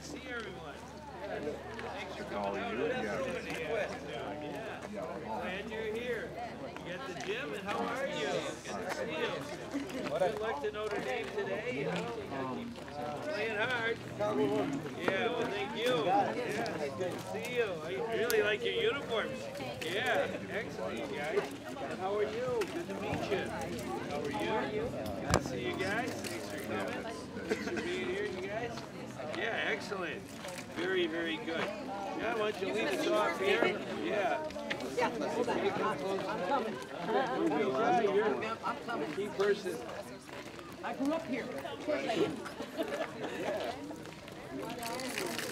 to see everyone. Thanks for coming out. Glad you're here. You got the gym, and how are you? Good to see you. Good luck to Notre Dame today. You know, we gotta keep playing hard. Yeah, well, thank you. Yeah, good to see you. I really like your uniforms. Yeah, excellent, you guys. How are you? Good to meet you. How are you? Good to see you guys. Thanks for coming. Thanks for being here, you guys. Yeah, excellent. Very, very good. Yeah, why don't you lead us off here? Yeah. I'm coming. I'm coming. Key person. I grew up here.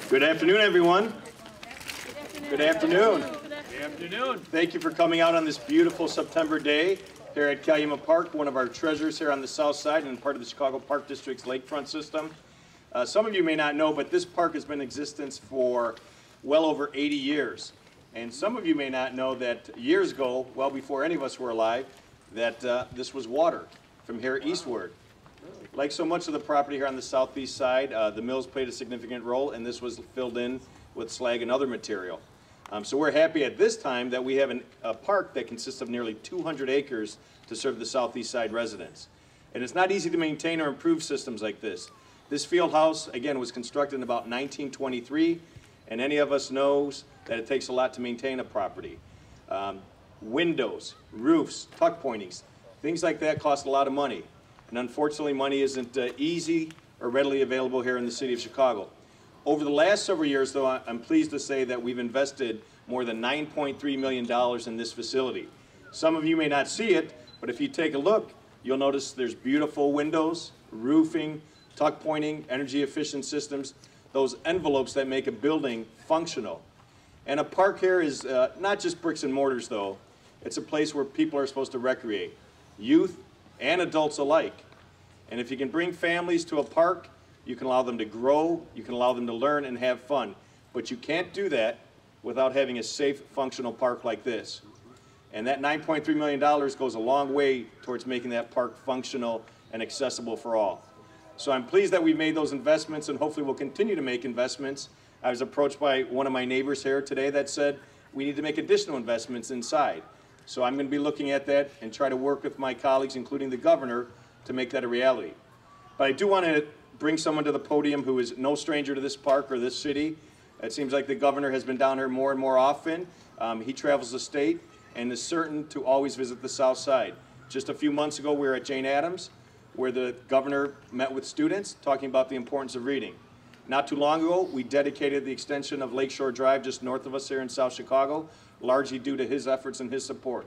Good afternoon, everyone. Good afternoon. Good afternoon. Thank you for coming out on this beautiful September day here at Calumet Park, one of our treasures here on the south side and part of the Chicago Park District's lakefront system. Some of you may not know, but this park has been in existence for well over 80 years. And some of you may not know that years ago, well before any of us were alive, that this was water from here eastward. Like so much of the property here on the southeast side, the mills played a significant role, and this was filled in with slag and other material. So we're happy at this time that we have a park that consists of nearly 200 acres to serve the southeast side residents. And it's not easy to maintain or improve systems like this. This field house, again, was constructed in about 1923, and any of us knows that it takes a lot to maintain a property. Windows, roofs, tuck pointings, things like that cost a lot of money. And unfortunately, money isn't easy or readily available here in the city of Chicago. Over the last several years, though, I'm pleased to say that we've invested more than $9.3 million in this facility. Some of you may not see it, but if you take a look, you'll notice there's beautiful windows, roofing, tuck pointing, energy efficient systems, those envelopes that make a building functional. And a park here is not just bricks and mortars, though. It's a place where people are supposed to recreate, youth and adults alike. And if you can bring families to a park, you can allow them to grow, you can allow them to learn and have fun. But you can't do that without having a safe, functional park like this. And that $9.3 million goes a long way towards making that park functional and accessible for all. So I'm pleased that we've made those investments, and hopefully we'll continue to make investments. I was approached by one of my neighbors here today that said we need to make additional investments inside. So I'm going to be looking at that and try to work with my colleagues, including the governor, to make that a reality. But I do want to bring someone to the podium who is no stranger to this park or this city. It seems like the governor has been down here more and more often. He travels the state and is certain to always visit the south side. Just a few months ago, we were at Jane Addams, where the governor met with students talking about the importance of reading. Not too long ago, we dedicated the extension of Lakeshore Drive just north of us here in South Chicago, largely due to his efforts and his support.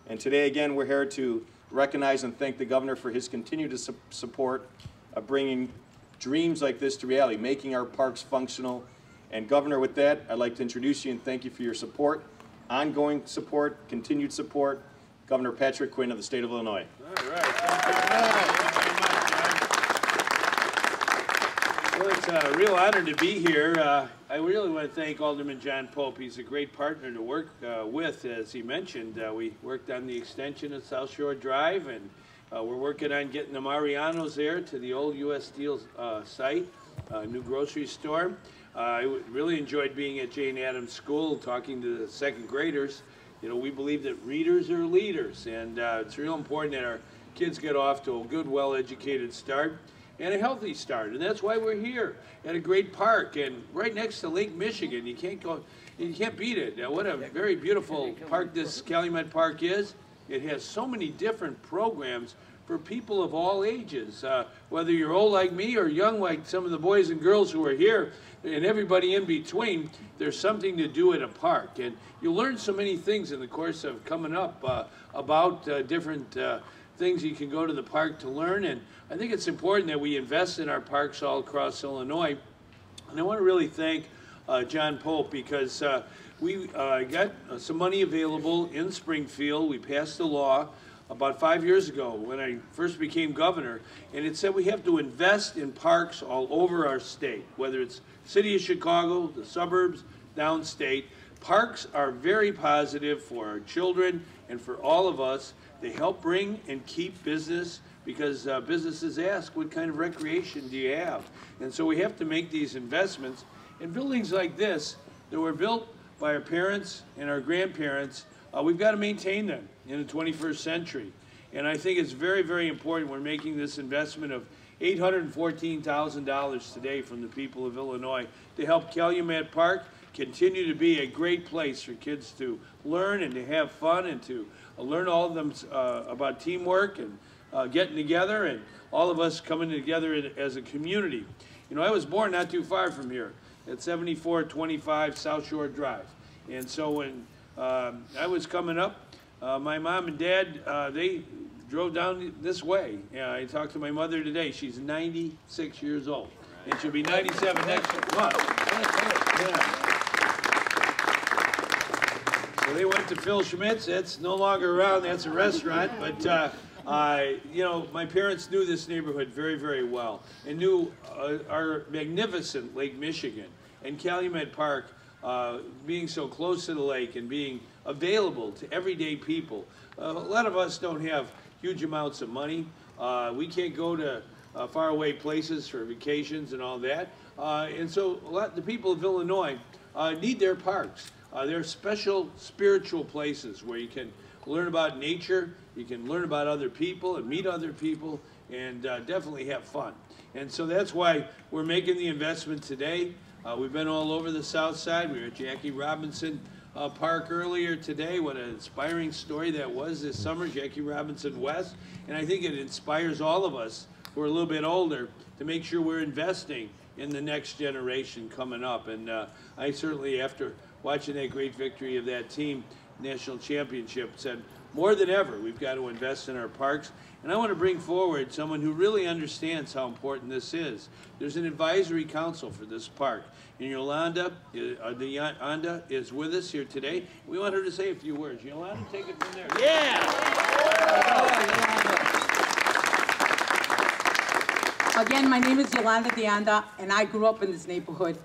And today, again, we're here to recognize and thank the governor for his continued support of bringing dreams like this to reality, making our parks functional. And Governor, with that, I'd like to introduce you and thank you for your support, ongoing support, continued support, Governor Patrick Quinn of the state of Illinois. All right. Thank you very much, John. Well, it's a real honor to be here. I really want to thank Alderman John Pope. He's a great partner to work with. As he mentioned, we worked on the extension of South Shore Drive, and we're working on getting the Marianos there to the old U.S. Steel site, new grocery store. I really enjoyed being at Jane Addams School, talking to the second graders. You know, we believe that readers are leaders, and it's real important that our kids get off to a good, well-educated start and a healthy start. And that's why we're here at a great park and right next to Lake Michigan. You can't beat it. What a very beautiful park this Calumet Park is. It has so many different programs for people of all ages, whether you're old like me or young like some of the boys and girls who are here, and everybody in between. There's something to do at a park, and you learn so many things in the course of coming up about different things you can go to the park to learn. And I think it's important that we invest in our parks all across Illinois. And I want to really thank John Pope, because we got some money available in Springfield. We passed a law about 5 years ago when I first became governor, and it said we have to invest in parks all over our state, whether it's city of Chicago, the suburbs, downstate. Parks are very positive for our children and for all of us. They help bring and keep business because businesses ask, what kind of recreation do you have? And so we have to make these investments. And buildings like this, that were built by our parents and our grandparents, we've got to maintain them in the 21st century. And I think it's very, very important. We're making this investment of $814,000 today from the people of Illinois to help Calumet Park continue to be a great place for kids to learn and to have fun and to learn all of them about teamwork and getting together, and all of us coming together as a community. You know, I was born not too far from here at 7425 South Shore Drive. And so when I was coming up, my mom and dad, they drove down this way. I talked to my mother today. She's 96 years old, and she'll be 97 next month. Yeah. So they went to Phil Schmidt's. That's no longer around. That's a restaurant. But, you know, my parents knew this neighborhood very, very well and knew our magnificent Lake Michigan and Calumet Park being so close to the lake and being available to everyday people. A lot of us don't have huge amounts of money. We can't go to faraway places for vacations and all that. And so the people of Illinois need their parks. They're special spiritual places where you can learn about nature, you can learn about other people and meet other people, and definitely have fun. And so that's why we're making the investment today. We've been all over the south side. We were at Jackie Robinson Park earlier today. What an inspiring story that was this summer, Jackie Robinson West. And I think it inspires all of us who are a little bit older to make sure we're investing in the next generation coming up. And I certainly, after watching that great victory of that team, national championship, said more than ever we've got to invest in our parks. And I want to bring forward someone who really understands how important this is. There's an advisory council for this park, and Yolanda De Anda is with us here today. We want her to say a few words. Yolanda, take it from there. Yeah! Again, my name is Yolanda De Anda, and I grew up in this neighborhood.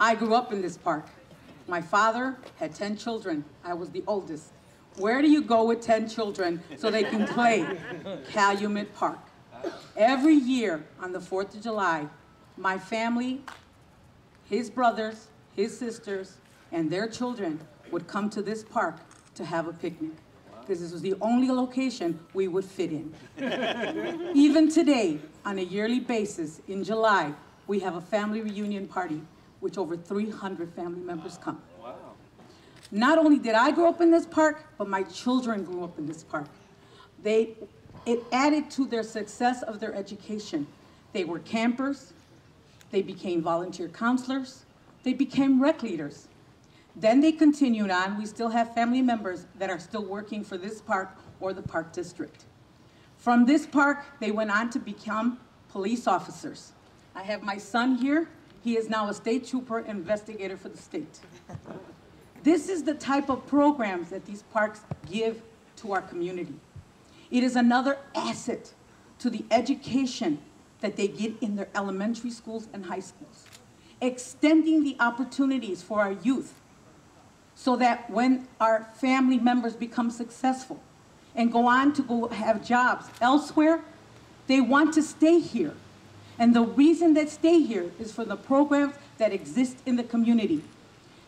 I grew up in this park. My father had 10 children. I was the oldest. Where do you go with 10 children so they can play? Calumet Park. Every year on the 4th of July, my family, his brothers, his sisters, and their children would come to this park to have a picnic, because this was the only location we would fit in. Even today, on a yearly basis, in July, we have a family reunion party, which over 300 family members come. Not only did I grow up in this park, but my children grew up in this park. It added to their success of their education. They were campers, they became volunteer counselors, they became rec leaders. Then they continued on. We still have family members that are still working for this park or the park district. From this park, they went on to become police officers. I have my son here. He is now a state trooper investigator for the state. This is the type of programs that these parks give to our community. It is another asset to the education that they get in their elementary schools and high schools, extending the opportunities for our youth so that when our family members become successful and go on to go have jobs elsewhere, they want to stay here. And the reason they stay here is for the programs that exist in the community.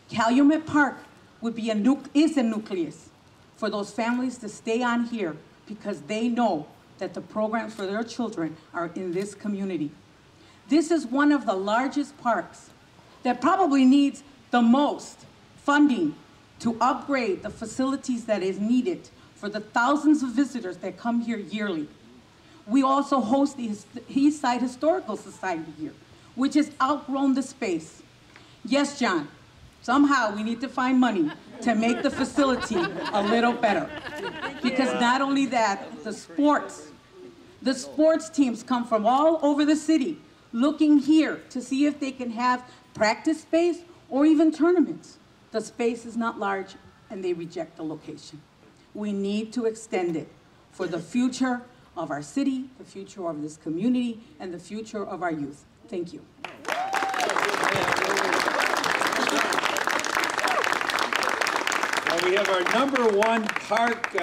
Calumet Park is a nucleus for those families to stay on here because they know that the programs for their children are in this community. This is one of the largest parks that probably needs the most funding to upgrade the facilities that is needed for the thousands of visitors that come here yearly. We also host the East Side Historical Society here, which has outgrown the space. Yes, John, somehow we need to find money to make the facility a little better. Because not only that, the sports teams come from all over the city looking here to see if they can have practice space or even tournaments. The space is not large and they reject the location. We need to extend it for the future of our city, the future of this community, and the future of our youth. Thank you. Well, we have our #1 park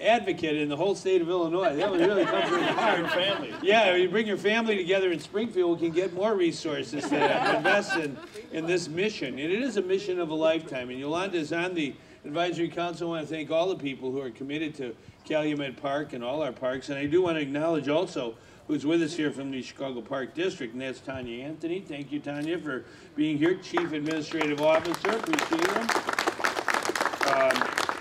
advocate in the whole state of Illinois. That would really come from the heart. Family. Yeah, you bring your family together in Springfield, we can get more resources to invest in this mission. And it is a mission of a lifetime. And Yolanda is on the advisory council. I want to thank all the people who are committed to Calumet Park and all our parks. And I do want to acknowledge also who's with us here from the Chicago Park District, and that's Tanya Anthony. Thank you, Tanya, for being here, Chief Administrative Officer. Appreciate him.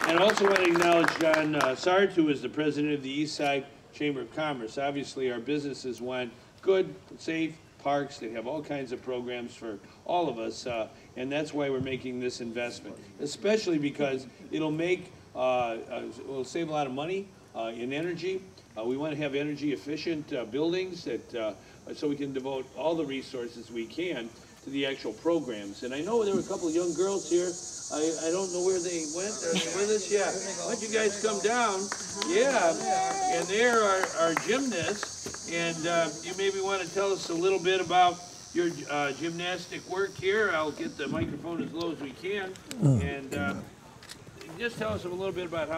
And I also want to acknowledge John Sart, who is the president of the East Side Chamber of Commerce. Obviously, our businesses want good, safe parks that have all kinds of programs for all of us, and that's why we're making this investment, especially because it'll make, it'll save a lot of money in energy. We want to have energy efficient buildings that, so we can devote all the resources we can to the actual programs. And I know there were a couple of young girls here. I don't know where they went. Are they with us? Yeah. Why don't you guys come down? Yeah. And they're our gymnasts. And you maybe want to tell us a little bit about your gymnastic work here. I'll get the microphone as low as we can. And just tell us a little bit about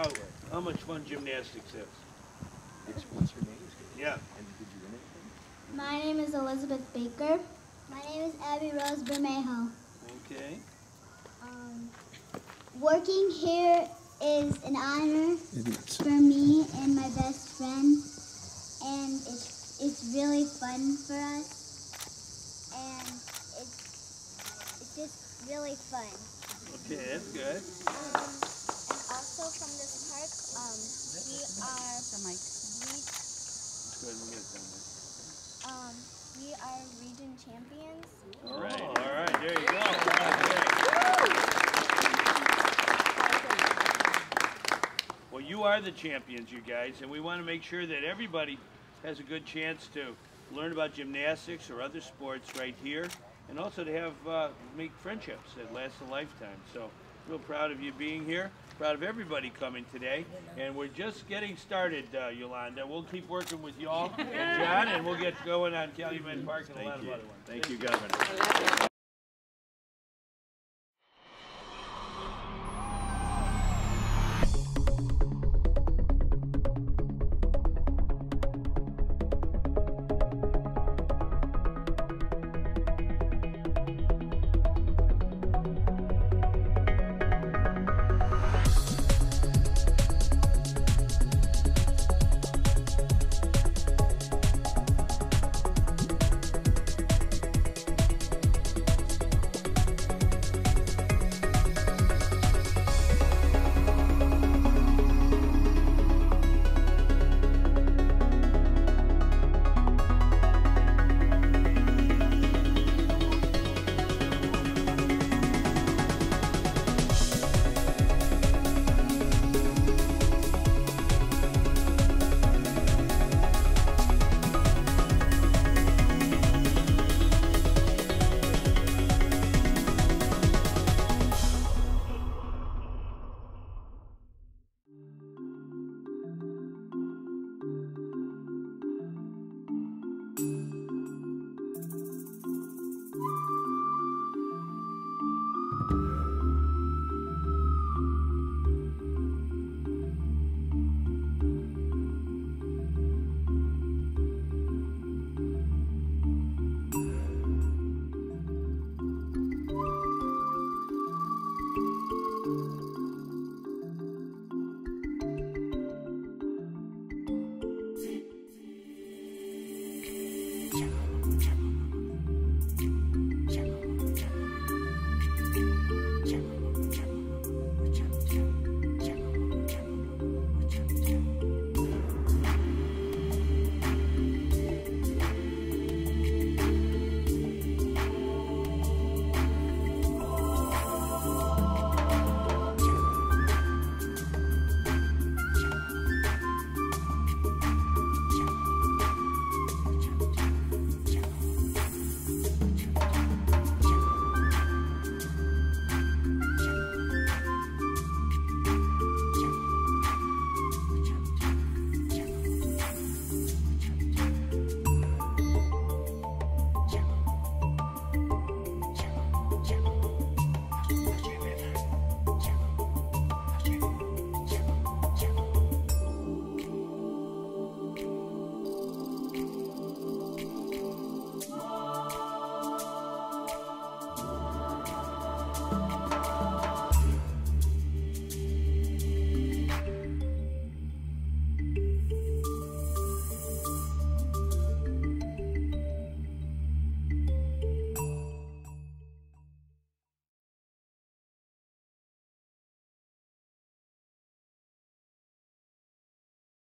how much fun gymnastics is. What's your name? Yeah. And did you win anything? My name is Elizabeth Baker. My name is Abby Rose Bermejo. Okay. Working here is an honor for me and my best friend, and it's really fun for us, and it's just really fun. Okay, that's good. And also from this park, Let's go ahead and get it down there. we are region champions. All right, there you go. Well, you are the champions, you guys, and we want to make sure that everybody has a good chance to learn about gymnastics or other sports right here, and also to have make friendships that last a lifetime. So, real proud of you being here. Proud of everybody coming today, and we're just getting started, Yolanda. We'll keep working with y'all and John, and we'll get going on Calumet Park and a lot of other ones. Thank you, Governor.